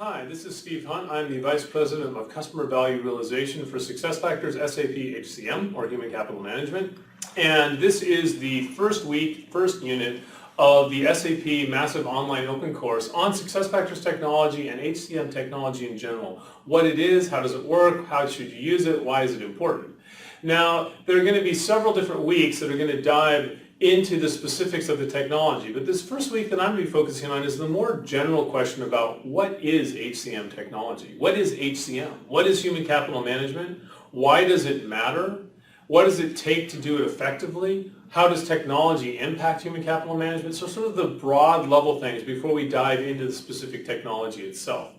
Hi, this is Steve Hunt. I'm the Vice President of Customer Value Realization for SuccessFactors SAP HCM, or Human Capital Management. And this is the first unit of the SAP Massive Online Open Course on SuccessFactors technology and HCM technology in general. What it is, how does it work, how should you use it, why is it important? Now, there are going to be several different weeks that are going to dive into the specifics of the technology, but this first week that I'm going to be focusing on is the more general question about what is HCM technology? What is HCM? What is human capital management? Why does it matter? What does it take to do it effectively? How does technology impact human capital management? So sort of the broad level things before we dive into the specific technology itself.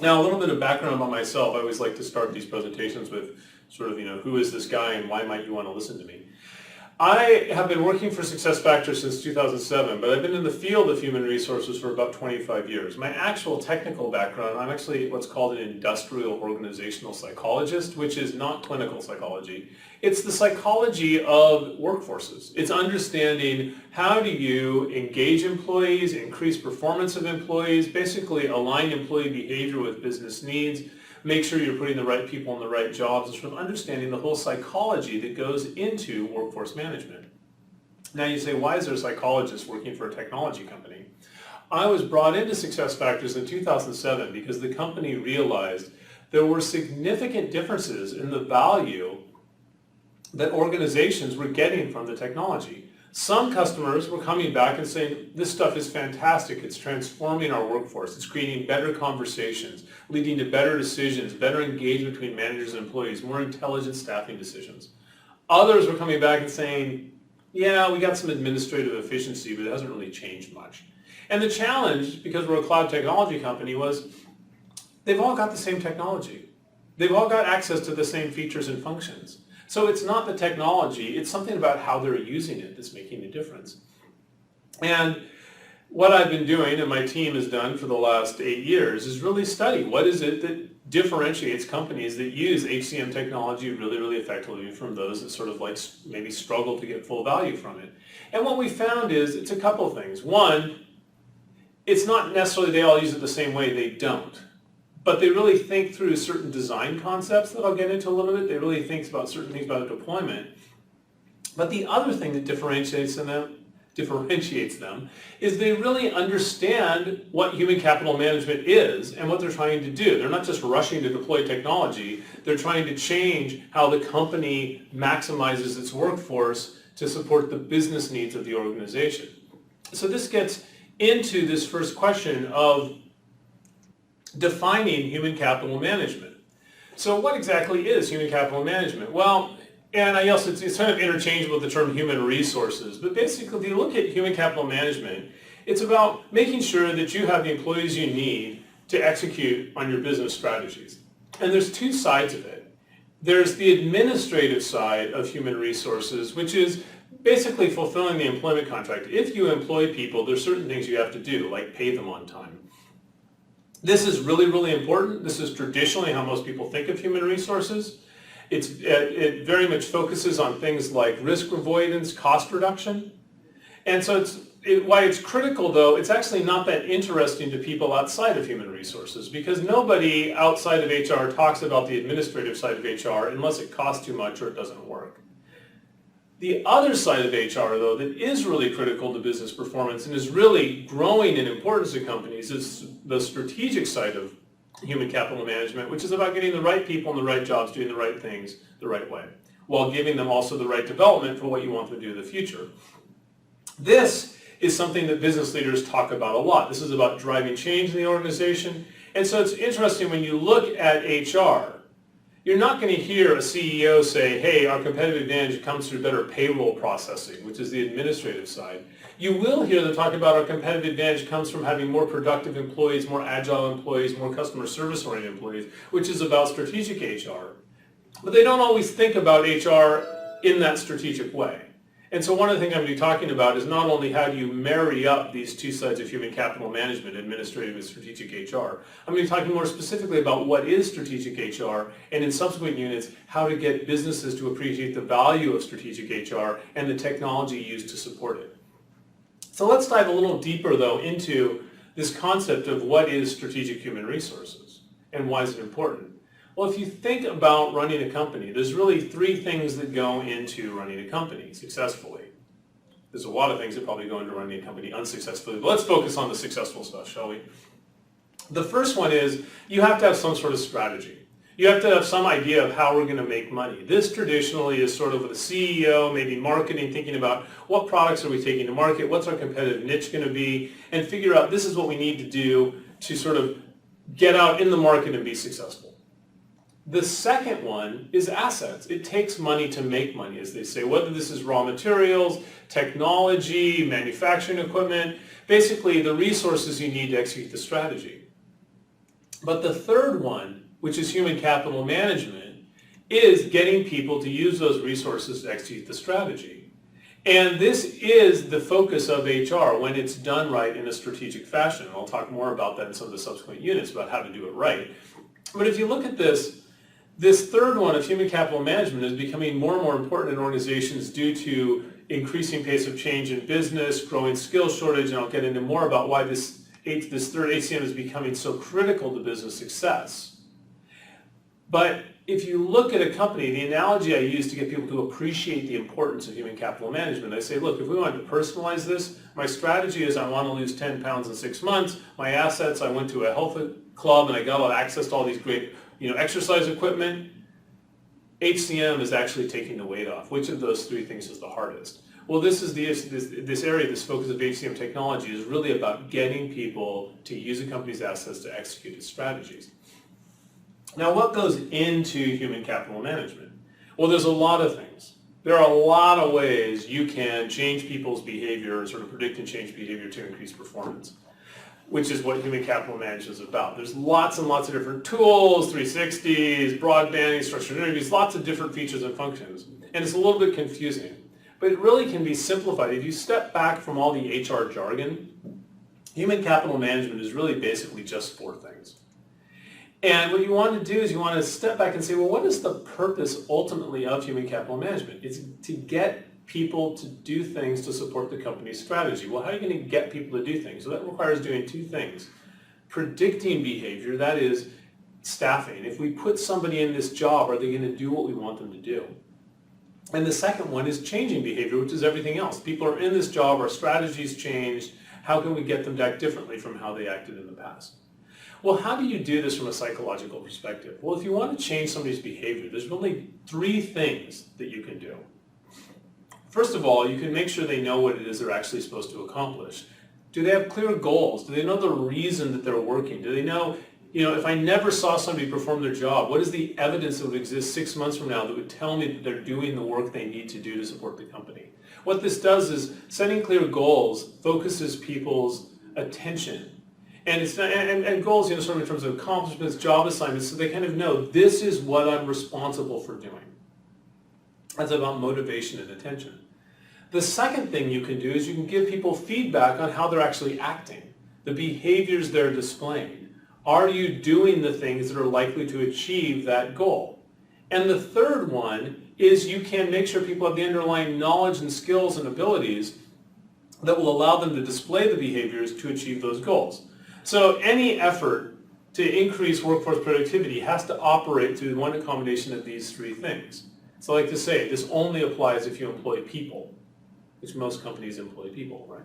Now, a little bit of background about myself. I always like to start these presentations with sort of, who is this guy and why might you want to listen to me? I have been working for SuccessFactors since 2007, but I've been in the field of human resources for about 25 years. My actual technical background, I'm actually what's called an industrial organizational psychologist, which is not clinical psychology. It's the psychology of workforces. It's understanding how do you engage employees, increase performance of employees, basically align employee behavior with business needs, make sure you're putting the right people in the right jobs, and sort of understanding the whole psychology that goes into workforce management. Now you say, why is there a psychologist working for a technology company? I was brought into SuccessFactors in 2007 because the company realized there were significant differences in the value that organizations were getting from the technology. Some customers were coming back and saying, this stuff is fantastic, it's transforming our workforce, it's creating better conversations, leading to better decisions, better engagement between managers and employees, more intelligent staffing decisions. Others were coming back and saying, yeah, we got some administrative efficiency, but it hasn't really changed much. And the challenge, because we're a cloud technology company, was they've all got the same technology. They've all got access to the same features and functions. So it's not the technology, it's something about how they're using it that's making a difference. And what I've been doing, and my team has done for the last 8 years, is really study what is it that differentiates companies that use HCM technology really, really effectively from those that sort of like maybe struggle to get full value from it. And what we found is it's a couple of things. One, it's not necessarily they all use it the same way, they don't. But they really think through certain design concepts that I'll get into a little bit. They really think about certain things about a deployment. But the other thing that differentiates them is they really understand what human capital management is and what they're trying to do. They're not just rushing to deploy technology. They're trying to change how the company maximizes its workforce to support the business needs of the organization. So this gets into this first question of defining human capital management. So what exactly is human capital management? Well, and it's kind of interchangeable with the term human resources, but basically if you look at human capital management, it's about making sure that you have the employees you need to execute on your business strategies. And there's two sides of it. There's the administrative side of human resources, which is basically fulfilling the employment contract. If you employ people, there's certain things you have to do, like pay them on time. This is really, really important. This is traditionally how most people think of human resources. It very much focuses on things like risk avoidance, cost reduction. And so why it's critical, though, it's actually not that interesting to people outside of human resources because nobody outside of HR talks about the administrative side of HR unless it costs too much or it doesn't work. The other side of HR, though, that is really critical to business performance and is really growing in importance to companies is the strategic side of human capital management, which is about getting the right people in the right jobs, doing the right things the right way, while giving them also the right development for what you want them to do in the future. This is something that business leaders talk about a lot. This is about driving change in the organization. And so it's interesting when you look at HR, you're not going to hear a CEO say, hey, our competitive advantage comes through better payroll processing, which is the administrative side. You will hear them talk about our competitive advantage comes from having more productive employees, more agile employees, more customer service-oriented employees, which is about strategic HR. But they don't always think about HR in that strategic way. And so one of the things I'm going to be talking about is not only how do you marry up these two sides of human capital management, administrative and strategic HR, I'm going to be talking more specifically about what is strategic HR, and in subsequent units, how to get businesses to appreciate the value of strategic HR and the technology used to support it. So let's dive a little deeper, though, into this concept of what is strategic human resources and why is it important. Well, if you think about running a company, there's really three things that go into running a company successfully. There's a lot of things that probably go into running a company unsuccessfully, but let's focus on the successful stuff, shall we? The first one is you have to have some sort of strategy. You have to have some idea of how we're going to make money. This traditionally is sort of the CEO, maybe marketing, thinking about what products are we taking to market, what's our competitive niche going to be, and figure out this is what we need to do to sort of get out in the market and be successful. The second one is assets. It takes money to make money, as they say, whether this is raw materials, technology, manufacturing equipment, basically the resources you need to execute the strategy. But the third one, which is human capital management, is getting people to use those resources to execute the strategy. And this is the focus of HR when it's done right in a strategic fashion. And I'll talk more about that in some of the subsequent units about how to do it right. But if you look at this third one of human capital management is becoming more and more important in organizations due to increasing pace of change in business, growing skill shortage, and I'll get into more about why this third HCM is becoming so critical to business success. But if you look at a company, the analogy I use to get people to appreciate the importance of human capital management, I say, look, if we want to personalize this, my strategy is I want to lose 10 pounds in 6 months. My assets, I went to a health club and I got access to all these great exercise equipment. HCM is actually taking the weight off. Which of those three things is the hardest? Well, this area, this focus of HCM technology is really about getting people to use a company's assets to execute its strategies. Now, what goes into human capital management? Well, there's a lot of things. There are a lot of ways you can change people's behavior and sort of predict and change behavior to increase performance, which is what human capital management is about. There's lots and lots of different tools, 360s, broadbanding, structured interviews, lots of different features and functions. And it's a little bit confusing, but it really can be simplified. If you step back from all the HR jargon, human capital management is really basically just 4 things. And what you want to do is you want to step back and say, well, what is the purpose ultimately of human capital management? It's to get people to do things to support the company's strategy. Well, how are you going to get people to do things? So that requires doing 2 things. Predicting behavior, that is staffing. If we put somebody in this job, are they going to do what we want them to do? And the second one is changing behavior, which is everything else. People are in this job, our strategy's changed. How can we get them to act differently from how they acted in the past? Well, how do you do this from a psychological perspective? Well, if you want to change somebody's behavior, there's really 3 things that you can do. First of all, you can make sure they know what it is they're actually supposed to accomplish. Do they have clear goals? Do they know the reason that they're working? Do they know, if I never saw somebody perform their job, what is the evidence that would exist 6 months from now that would tell me that they're doing the work they need to do to support the company? What this does is setting clear goals focuses people's attention. And goals, sort of in terms of accomplishments, job assignments, so they kind of know this is what I'm responsible for doing. That's about motivation and attention. The second thing you can do is you can give people feedback on how they're actually acting, the behaviors they're displaying. Are you doing the things that are likely to achieve that goal? And the third one is you can make sure people have the underlying knowledge and skills and abilities that will allow them to display the behaviors to achieve those goals. So any effort to increase workforce productivity has to operate through one combination of these 3 things. So I like to say, this only applies if you employ people, which most companies employ people, right?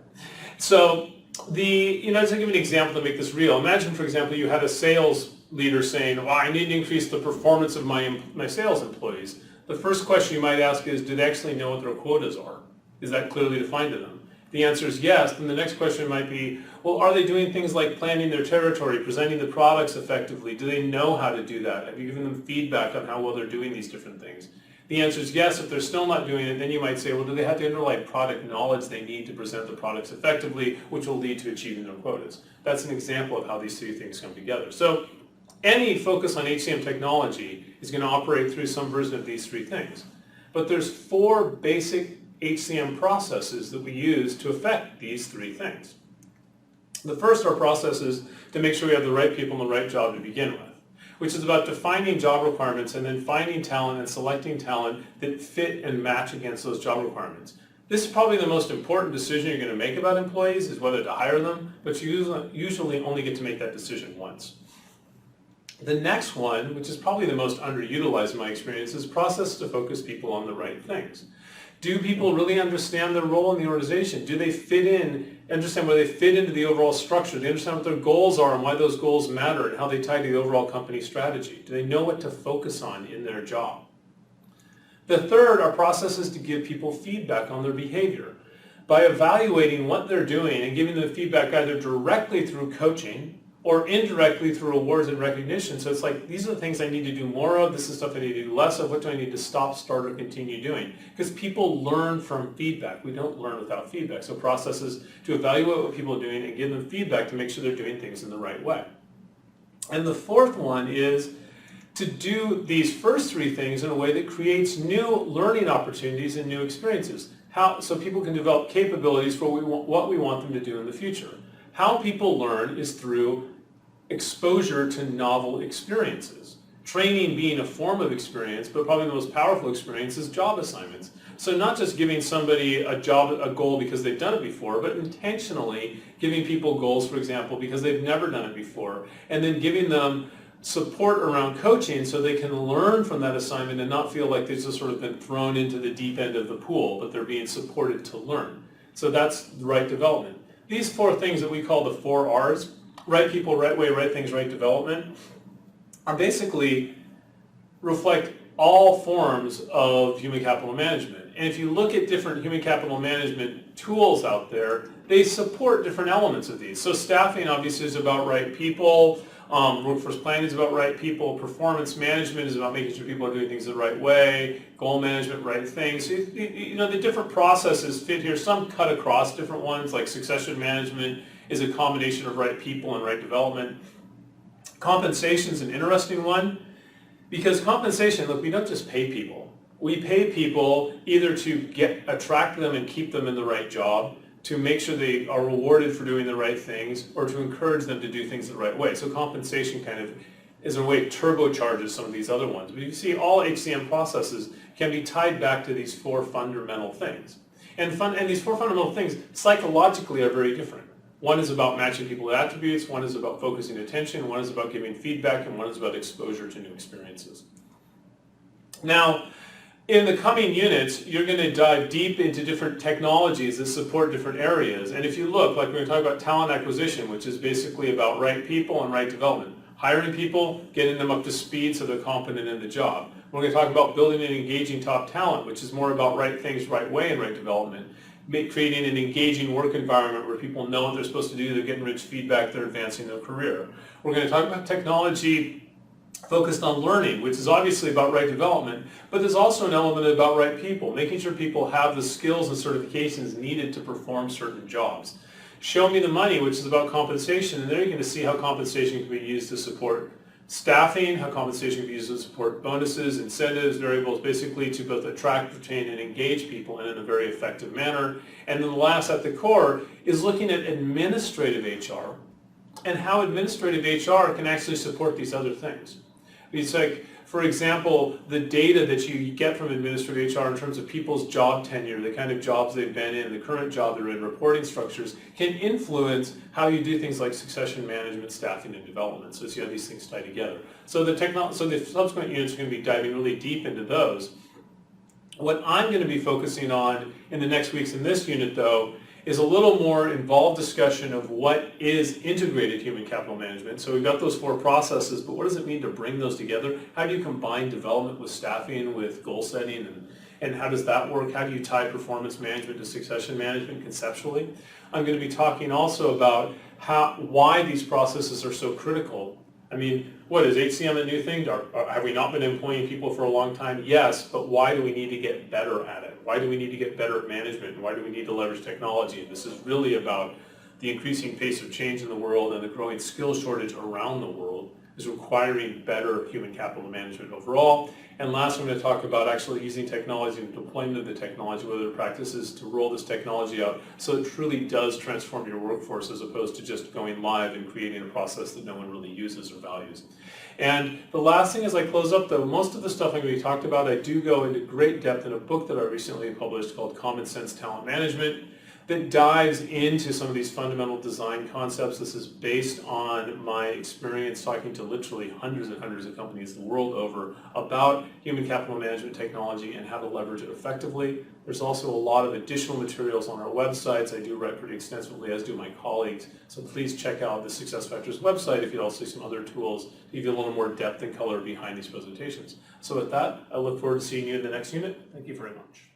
So just to give you an example to make this real, imagine, for example, you had a sales leader saying, well, I need to increase the performance of my sales employees. The first question you might ask is, do they actually know what their quotas are? Is that clearly defined to them? The answer is yes. Then the next question might be, well, are they doing things like planning their territory, presenting the products effectively? Do they know how to do that? Have you given them feedback on how well they're doing these different things? The answer is yes. If they're still not doing it, then you might say, well, do they have the underlying product knowledge they need to present the products effectively, which will lead to achieving their quotas? That's an example of how these 3 things come together. So any focus on HCM technology is going to operate through some version of these 3 things. But there's 4 basic HCM processes that we use to affect these 3 things. The first are processes to make sure we have the right people in the right job to begin with, which is about defining job requirements and then finding talent and selecting talent that fit and match against those job requirements. This is probably the most important decision you're going to make about employees, is whether to hire them, but you usually only get to make that decision once. The next one, which is probably the most underutilized in my experience, is process to focus people on the right things. Do people really understand their role in the organization? Do they fit in, understand where they fit into the overall structure? Do they understand what their goals are and why those goals matter and how they tie to the overall company strategy? Do they know what to focus on in their job? The third are processes to give people feedback on their behavior. By evaluating what they're doing and giving them feedback either directly through coaching or indirectly through awards and recognition. So it's like, these are the things I need to do more of, this is stuff I need to do less of, what do I need to stop, start, or continue doing? Because people learn from feedback. We don't learn without feedback. So processes to evaluate what people are doing and give them feedback to make sure they're doing things in the right way. And the fourth one is to do these first three things in a way that creates new learning opportunities and new experiences. So people can develop capabilities for what we want them to do in the future. How people learn is through exposure to novel experiences. Training being a form of experience, but probably the most powerful experience is job assignments. So not just giving somebody a goal because they've done it before, but intentionally giving people goals, for example, because they've never done it before, and then giving them support around coaching so they can learn from that assignment and not feel like they've just sort of been thrown into the deep end of the pool, but they're being supported to learn. So that's the right development. These four things that we call the 4 R's, right people, right way, right things, right development, are basically reflect all forms of human capital management. And if you look at different human capital management tools out there, they support different elements of these. So staffing obviously is about right people, workforce planning is about right people, performance management is about making sure people are doing things the right way, goal management, right things. So, you know, the different processes fit here. Some cut across different ones, like succession management is a combination of right people and right development. Compensation is an interesting one, because compensation, look, we don't just pay people. We pay people either to attract them and keep them in the right job, to make sure they are rewarded for doing the right things, or to encourage them to do things the right way. So compensation kind of is a way it turbocharges some of these other ones. But you see, all HCM processes can be tied back to these 4 fundamental things. And these 4 fundamental things psychologically are very different. One is about matching people with attributes, one is about focusing attention, one is about giving feedback, and one is about exposure to new experiences. Now, in the coming units, you're going to dive deep into different technologies that support different areas. And if you look, like we're going to talk about talent acquisition, which is basically about right people and right development. Hiring people, getting them up to speed so they're competent in the job. We're going to talk about building and engaging top talent, which is more about right things, right way, and right development. Creating an engaging work environment where people know what they're supposed to do, they're getting rich feedback, they're advancing their career. We're going to talk about technology focused on learning, which is obviously about right development, but there's also an element about right people, making sure people have the skills and certifications needed to perform certain jobs. Show me the money, which is about compensation, and there you're going to see how compensation can be used to support staffing, how compensation can be used to support bonuses, incentives, variables, basically to both attract, retain, and engage people in a very effective manner. And then the last at the core is looking at administrative HR and how administrative HR can actually support these other things. It's like, for example, the data that you get from administrative HR in terms of people's job tenure, the kind of jobs they've been in, the current job they're in, reporting structures, can influence how you do things like succession management, staffing, and development. So you have these things tied together. So the subsequent units are going to be diving really deep into those. What I'm going to be focusing on in the next weeks in this unit, though, is a little more involved discussion of what is integrated human capital management. So we've got those 4 processes, but what does it mean to bring those together? How do you combine development with staffing, with goal setting, and how does that work? How do you tie performance management to succession management conceptually? I'm going to be talking also about why these processes are so critical. I mean, what, is HCM a new thing? Have we not been employing people for a long time? Yes, but why do we need to get better at it? Why do we need to get better at management? Why do we need to leverage technology? And this is really about the increasing pace of change in the world and the growing skill shortage around the world. is requiring better human capital management overall. And last, I'm going to talk about actually using technology and deployment of the technology, what are the practices to roll this technology out so it truly does transform your workforce as opposed to just going live and creating a process that no one really uses or values. And the last thing as I close up though, most of the stuff I'm going to be talked about, I do go into great depth in a book that I recently published called Common Sense Talent Management that dives into some of these fundamental design concepts. This is based on my experience talking to literally hundreds and hundreds of companies the world over about human capital management technology and how to leverage it effectively. There's also a lot of additional materials on our websites. I do write pretty extensively, as do my colleagues. So please check out the SuccessFactors website if you'd also see some other tools to give you a little more depth and color behind these presentations. So with that, I look forward to seeing you in the next unit. Thank you very much.